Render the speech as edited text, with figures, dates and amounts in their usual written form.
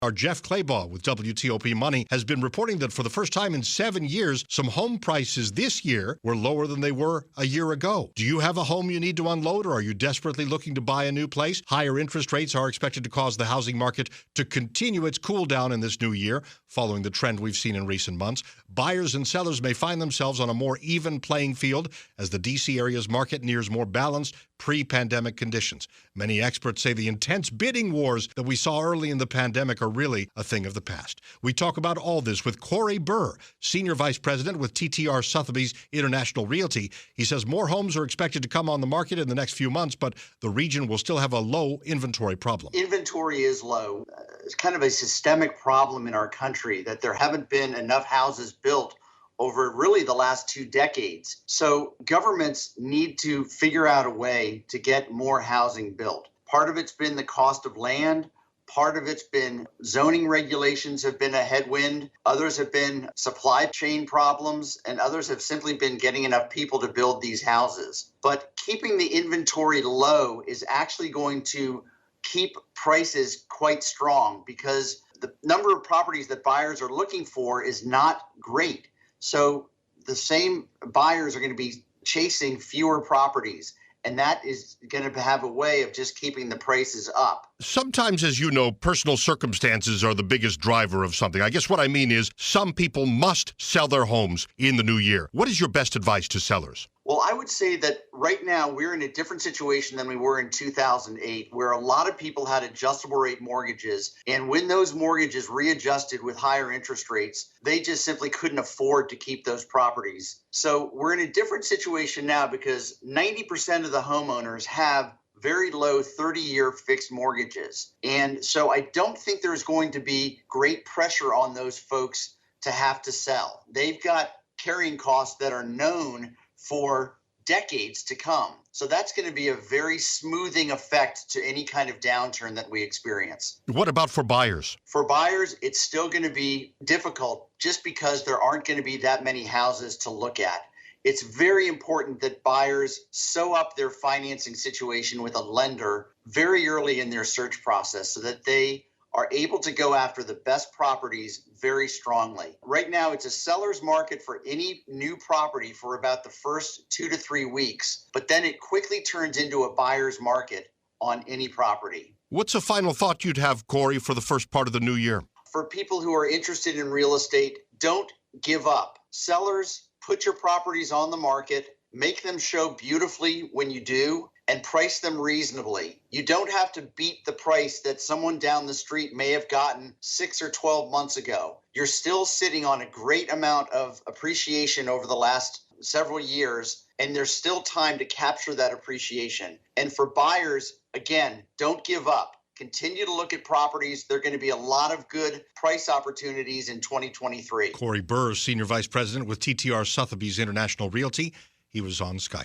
Our Jeff Claybaugh with WTOP Money has been reporting that for the first time in 7 years, some home prices this year were lower than they were a year ago. Do you have a home you need to unload, or are you desperately looking to buy a new place? Higher interest rates are expected to cause the housing market to continue its cool down in this new year, following the trend we've seen in recent months. Buyers and sellers may find themselves on a more even playing field as the D.C. area's market nears more balanced pre-pandemic conditions. Many experts say the intense bidding wars that we saw early in the pandemic are really a thing of the past. We talk about all this with Burr, Senior Vice President with TTR Sotheby's International Realty. He says more homes are expected to come on the market in the next few months, but the region will still have a low inventory problem. Inventory is low. It's kind of a systemic problem in our country that there haven't been enough houses built over really the last 2 decades. So governments need to figure out a way to get more housing built. Part of it's been the cost of land. Part of it's been zoning regulations have been a headwind. Others have been supply chain problems, and others have simply been getting enough people to build these houses. But keeping the inventory low is actually going to keep prices quite strong because the number of properties that buyers are looking for is not great. So the same buyers are going to be chasing fewer properties, and that is going to have a way of just keeping the prices up. Sometimes, as you know, personal circumstances are the biggest driver of something. I guess what I mean is some people must sell their homes in the new year. What is your best advice to sellers? Well, I would say that right now we're in a different situation than we were in 2008, where a lot of people had adjustable rate mortgages. And when those mortgages readjusted with higher interest rates, they just simply couldn't afford to keep those properties. So we're in a different situation now because 90% of the homeowners have very low 30-year fixed mortgages. And so I don't think there's going to be great pressure on those folks to have to sell. They've got carrying costs that are known for decades to come. So that's going to be a very smoothing effect to any kind of downturn that we experience. What about for buyers? For buyers, it's still going to be difficult just because there aren't going to be that many houses to look at. It's very important that buyers sew up their financing situation with a lender very early in their search process so that they are able to go after the best properties very strongly. Right now, it's a seller's market for any new property for about the first 2 to 3 weeks, but then it quickly turns into a buyer's market on any property. What's a final thought you'd have, Corey, for the first part of the new year? For people who are interested in real estate, don't give up. Sellers, put your properties on the market, make them show beautifully when you do, and price them reasonably. You don't have to beat the price that someone down the street may have gotten 6 or 12 months ago. You're still sitting on a great amount of appreciation over the last several years, and there's still time to capture that appreciation. And for buyers, again, don't give up. Continue to look at properties. There are going to be a lot of good price opportunities in 2023. Burr, Senior Vice President with TTR Sotheby's International Realty. He was on Skype.